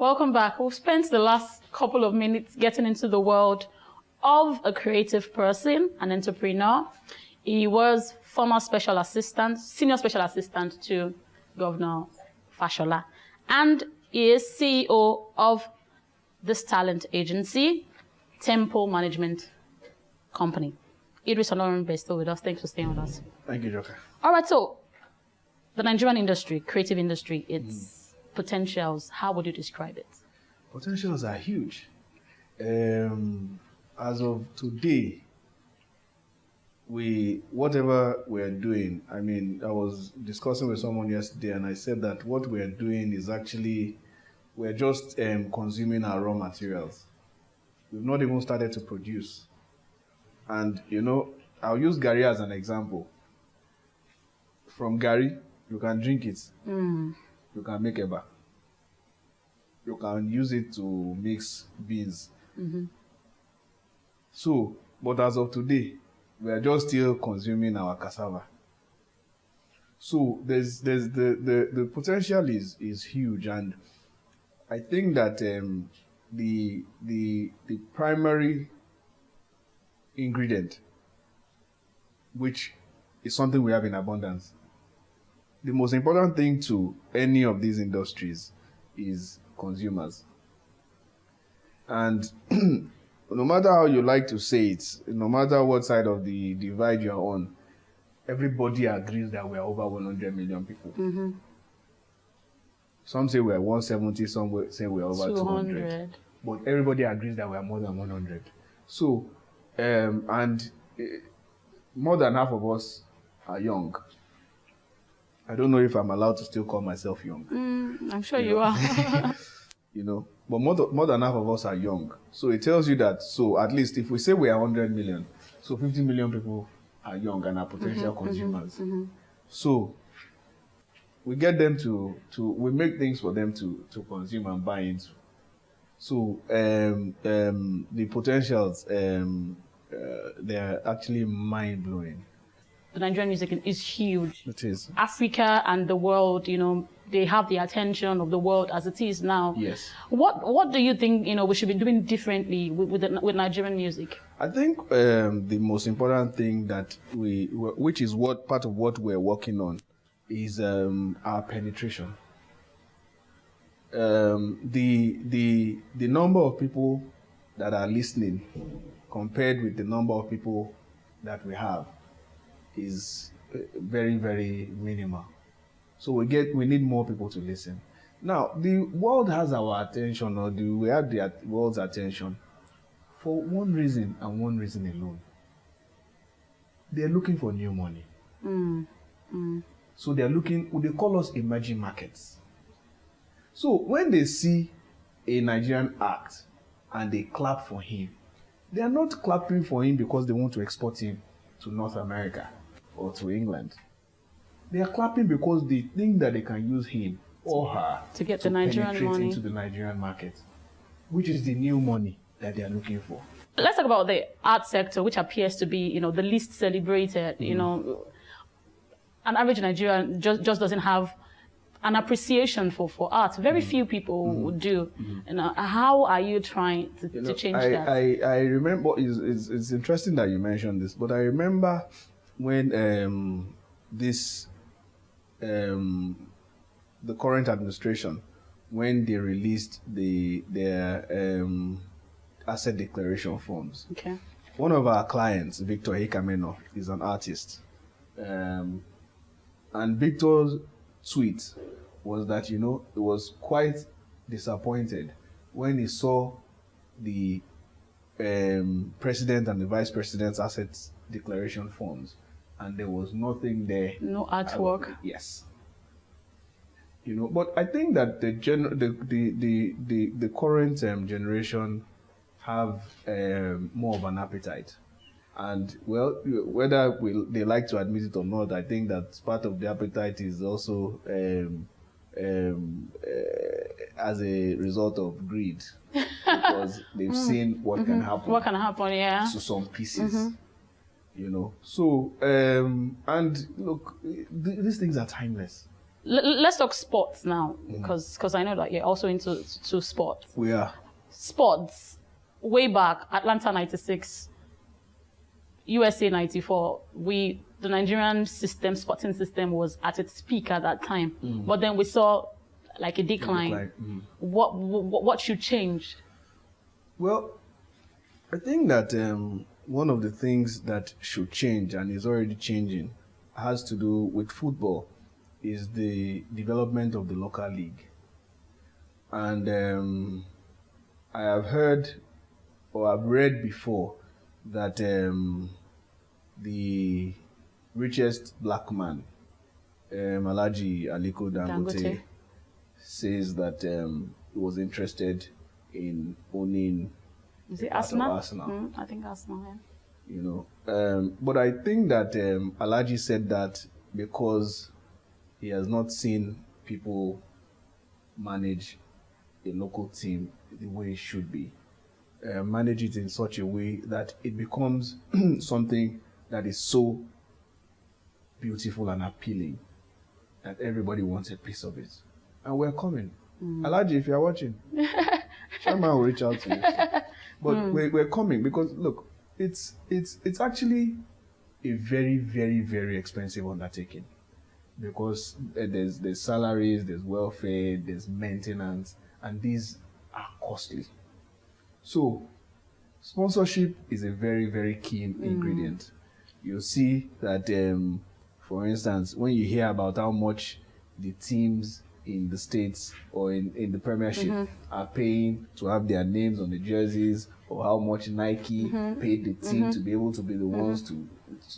Welcome back. We've spent the last couple of minutes getting into the world of a creative person, an entrepreneur. He was former special assistant, senior special assistant to Governor Fashola. And he is CEO of this talent agency, Tempo Management Company. Idris Olorunnimbe is still with us. Thanks for staying with us. Thank you, Joker. All right, so the Nigerian industry, creative industry, its potentials, how would you describe it? Potentials are huge. As of today, whatever we're doing, I mean, I was discussing with someone yesterday and I said that what we're doing is actually, we're just consuming our raw materials. We've not even started to produce. And, you know, I'll use Gary as an example. From Gary, you can drink it. You can make eba. You can use it to mix beans. So, but as of today, we are just still consuming our cassava. So there's the potential is huge, and I think that the primary ingredient, which is something we have in abundance, the most important thing to any of these industries is consumers. And no matter how you like to say it, no matter what side of the divide you're on, everybody agrees that we're over 100 million people. Some say we're 170, some say we're over 200. But everybody agrees that we're more than 100. So, and more than half of us are young. I don't know if I'm allowed to still call myself young. I'm sure you are. You know, but more than half of us are young. So it tells you that, so at least if we say we are 100 million, so 50 million people are young and are potential consumers. So we get them we make things for them to consume and buy into. So the potentials, they're actually mind-blowing. The Nigerian music is huge. It is. Africa and the world, you know, they have the attention of the world as it is now. Yes. What do you think, you know, we should be doing differently with Nigerian music? I think the most important thing that which is part of what we're working on, is our penetration. The number of people that are listening compared with the number of people that we have is very, very minimal. So we need more people to listen. Now, the world has our attention, or we have the world's attention for one reason and one reason alone. They're looking for new money. So they call us emerging markets. So when they see a Nigerian act and they clap for him, they are not clapping for him because they want to export him to North America or to England. They are clapping because they think that they can use him or her to get the Nigerian penetrate money into the Nigerian market, which is the new money that they are looking for. Let's talk about the art sector, which appears to be, you know, the least celebrated. You know, an average Nigerian just doesn't have an appreciation for art. Very few people do. And how are you trying to change that? I remember, it's interesting that you mentioned this, but I remember when the current administration, when they released their asset declaration forms. Okay. One of our clients, Victor Hikameno, is an artist. And Victor's tweet was that, you know, he was quite disappointed when he saw the president and the vice president's assets declaration forms, and there was nothing there. No artwork. Yes. You know, but I think that the current generation have more of an appetite, and well, whether they like to admit it or not, I think that part of the appetite is also as a result of greed, because they've seen what can happen. What can happen, yeah. To some pieces, you know. So and look, these things are timeless. let's talk sports now, because I know that you're also into sports. We are. Sports, way back, Atlanta 96, USA 94, the Nigerian sporting system was at its peak at that time. But then we saw like a decline. What should change? Well, I think that one of the things that should change and is already changing has to do with football, is the development of the local league. And I have heard or I've read before that the richest black man, Alhaji Aliko Dangote, says that he was interested in owning. Is it Arsenal? I think Arsenal, yeah. You know, but I think that Alhaji said that because he has not seen people manage a local team the way it should be. Manage it in such a way that it becomes something that is so beautiful and appealing that everybody wants a piece of it. And we're coming. Alhaji, if you're watching, Chairman will reach out to you. But we're coming because, look, it's actually a very, very, very expensive undertaking, because there's salaries, there's welfare, there's maintenance, and these are costly. So sponsorship is a very, very key ingredient. You'll see that, for instance, when you hear about how much the teams in the States or in the Premiership are paying to have their names on the jerseys, or how much Nike paid the team to be able to be the ones to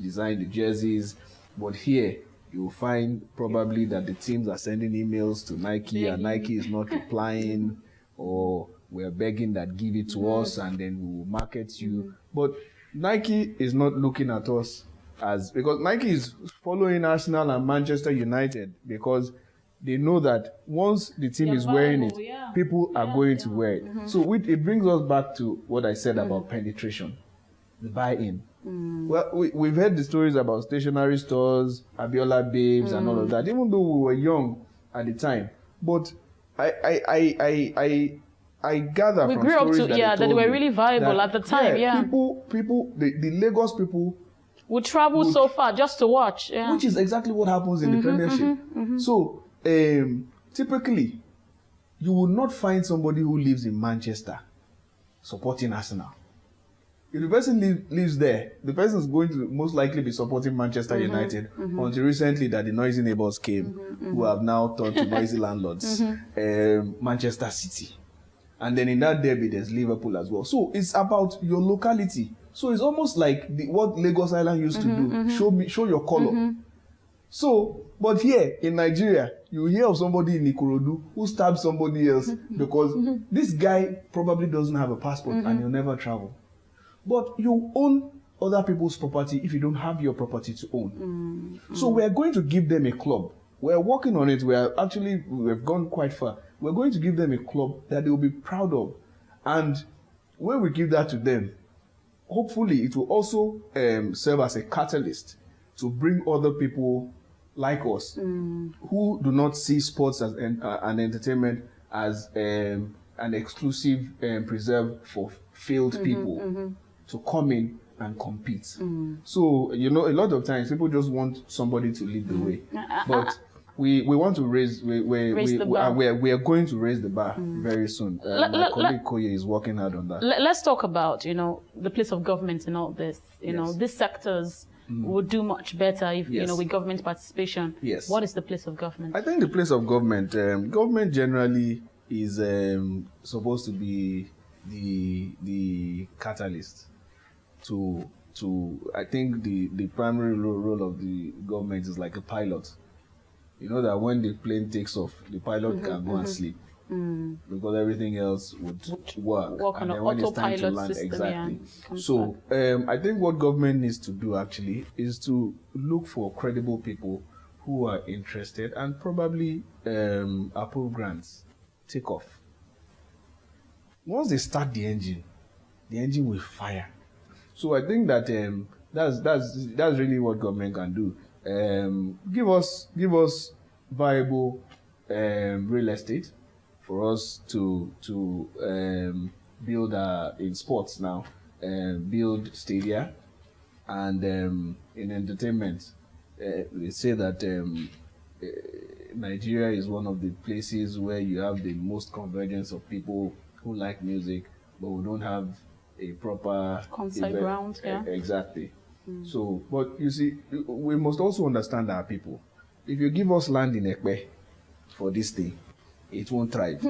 design the jerseys. But here, you'll find probably that the teams are sending emails to Nike and Nike is not replying, or we're begging that give it to us and then we'll market you. But Nike is not looking at us because Nike is following Arsenal and Manchester United, because they know that once the team is wearing it, people are going to wear it. So it brings us back to what I said about penetration, the buy-in. Well, we've heard the stories about stationery stores, Abiola Babes, and all of that, even though we were young at the time. But I gather we from grew up stories that they were really viable at the time. People, the Lagos people would travel so far just to watch. Which is exactly what happens in the Premiership. So typically, you will not find somebody who lives in Manchester supporting Arsenal. If the person lives there, the person is going to most likely be supporting Manchester United, until recently that the noisy neighbors came, who have now turned to noisy landlords, Manchester City. And then in that derby, there's Liverpool as well. So it's about your locality. So it's almost like what Lagos Island used to do. Show your color. So, but here in Nigeria, you hear of somebody in Ikorodu who stabbed somebody else because this guy probably doesn't have a passport and he'll never travel. But you own other people's property if you don't have your property to own. So we're going to give them a club. We're working on it. We've gone quite far. We're going to give them a club that they will be proud of. And when we give that to them, hopefully it will also serve as a catalyst to bring other people like us who do not see sports as an entertainment as an exclusive preserve for failed people to come in and compete. So, a lot of times people just want somebody to lead the way. But we want to raise the bar. We are going to raise the bar very soon. My colleague Koye is working hard on that. Let's talk about, the place of government in all this. These sectors would do much better if, with government participation. Yes. What is the place of government? I think the place of government, government generally is supposed to be the catalyst to I think the primary role of the government is like a pilot. You know that when the plane takes off, the pilot can go and sleep because everything else would work. And then when it's time to land, system, exactly. So I think what government needs to do actually is to look for credible people who are interested and probably approve grants. Take off. Once they start the engine will fire. So I think that that's really what government can do. Give us viable real estate for us to build in sports now, build stadia, and in entertainment. They say that Nigeria is one of the places where you have the most convergence of people who like music, but we don't have a proper concert ground. Yeah, exactly. So, but you see, we must also understand our people. If you give us land in Ekpe for this thing, it won't thrive.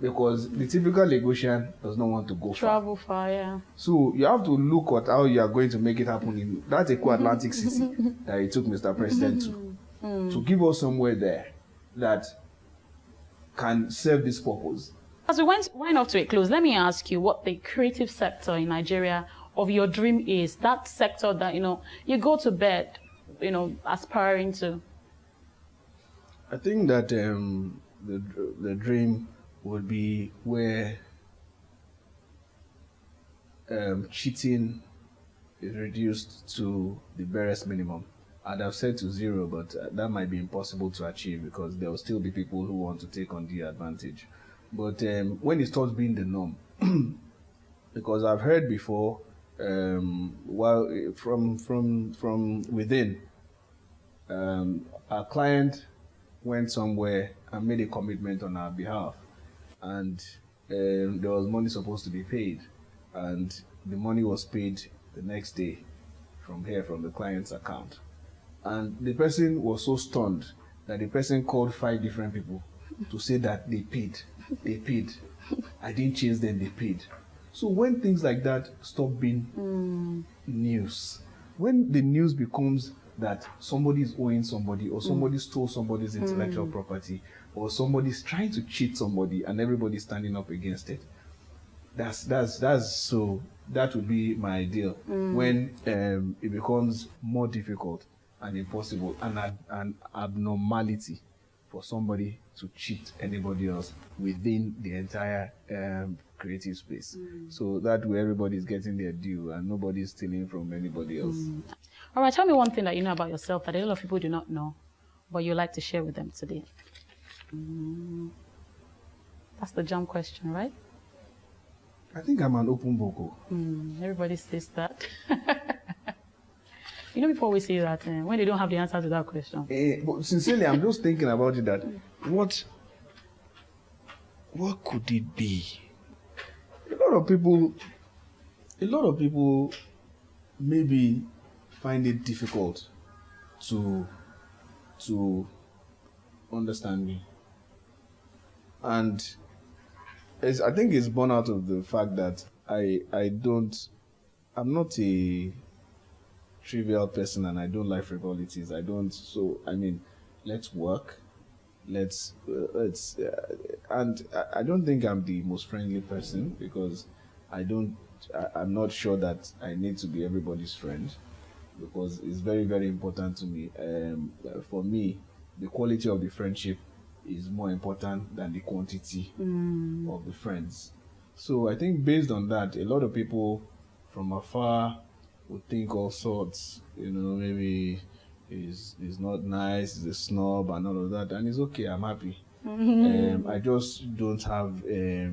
Because the typical Lagosian does not want to go travel far, yeah. So you have to look at how you are going to make it happen in that Atlantic city that it took Mr. President to give us somewhere there that can serve this purpose. As we wind up to a close, let me ask you what the creative sector in Nigeria of your dream is. That sector that, you go to bed, aspiring to. I think that the dream would be where cheating is reduced to the barest minimum. I'd have said to zero, but that might be impossible to achieve because there will still be people who want to take undue advantage. But when it starts being the norm, because I've heard before, from within, our client went somewhere and made a commitment on our behalf, and there was money supposed to be paid, and the money was paid the next day from the client's account. And the person was so stunned that the person called 5 different people to say that they paid. I didn't chase them, they paid. So when things like that stop being news, when the news becomes that somebody is owing somebody, or somebody stole somebody's intellectual property, or somebody's trying to cheat somebody and everybody's standing up against it, that would be my ideal. When it becomes more difficult and impossible and an abnormality for somebody to cheat anybody else within the entire creative space. So that way everybody's getting their due and nobody's stealing from anybody else. All right, tell me one thing that you know about yourself that a lot of people do not know, but you like to share with them today. That's the jump question, right? I think I'm an open book. Everybody says that. People always say that when they don't have the answer to that question. But sincerely, I'm just thinking about it that what could it be? A lot of people maybe find it difficult to understand me. And I think it's born out of the fact that I'm not a trivial person and I don't like frivolities. Let's work. And I don't think I'm the most friendly person because I'm not sure that I need to be everybody's friend, because it's very, very important to me. For me, the quality of the friendship is more important than the quantity of the friends. So I think based on that, a lot of people from afar would think all sorts, maybe he's not nice, he's a snob and all of that, and it's okay, I'm happy. I just don't have a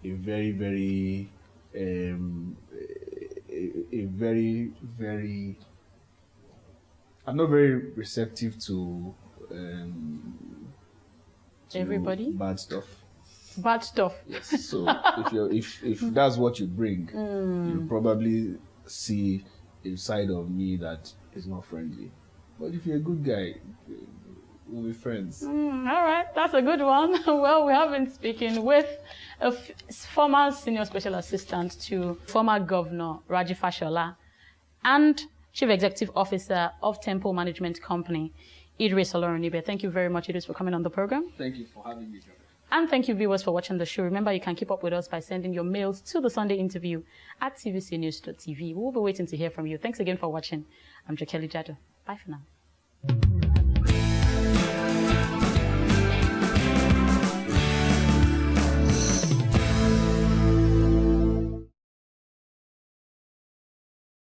very, very I'm not very receptive to everybody bad stuff. Bad stuff. Yes. So if that's what you bring, you probably see a side of me that is not friendly. But if you're a good guy, we'll be friends. All right, that's a good one. Well, we have been speaking with a former senior special assistant to former Governor Raji Fashola and Chief Executive Officer of Temple Management Company, Idris Olorunnimbe. Thank you very much, Idris, for coming on the program. Thank you for having me, John. And thank you, viewers, for watching the show. Remember, you can keep up with us by sending your mails to the Sunday interview at tvcnews.tv. We'll be waiting to hear from you. Thanks again for watching. I'm Jokeli Jado. Bye for now.